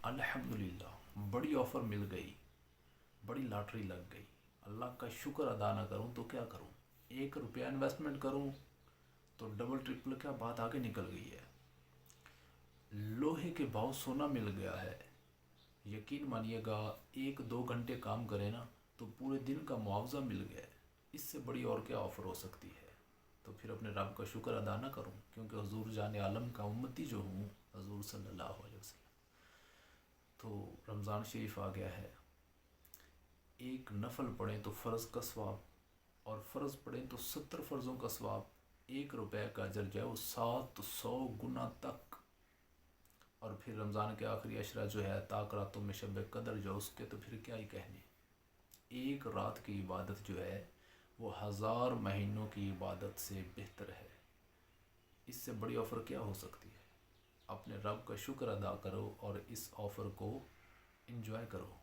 अल्हम्दुलिल्लाह बड़ी ऑफ़र मिल गई, बड़ी लॉटरी लग गई, अल्लाह का शुक्र अदा ना करूं तो क्या करूं। 1 रुपया इन्वेस्टमेंट करूं तो डबल ट्रिपल क्या बात आगे निकल गई है। लोहे के भाव सोना मिल गया है। यकीन मानिएगा 1-2 घंटे काम करें ना तो पूरे दिन का मुआवजा मिल गया है। इससे बड़ी और क्या ऑफ़र हो सकती है। तो फिर अपने रब का शुक्र अदा ना करूं, क्योंकि हुजूर जान आलम का उम्मती जो हूँ, हुजूर सल्लल्लाहु अलैहि वसल्लम। तो रमज़ान शरीफ आ गया है। एक नफल पढ़ें तो फ़र्ज़ का सवाब, और फ़र्ज़ पढ़ें तो 70 फ़र्ज़ों का सवाब। 1 रुपये का अजर जो है वो 700 गुना तक। और फिर रमज़ान के आखिरी अशरा जो है, ताक रातों में शब कदर जो, उसके तो फिर क्या ही कहने। एक रात की इबादत जो है वो 1000 महीनों की इबादत से बेहतर है। इससे बड़ी ऑफ़र क्या हो सकती है। अपने रब का शुक्र अदा करो और इस ऑफ़र को एंजॉय करो।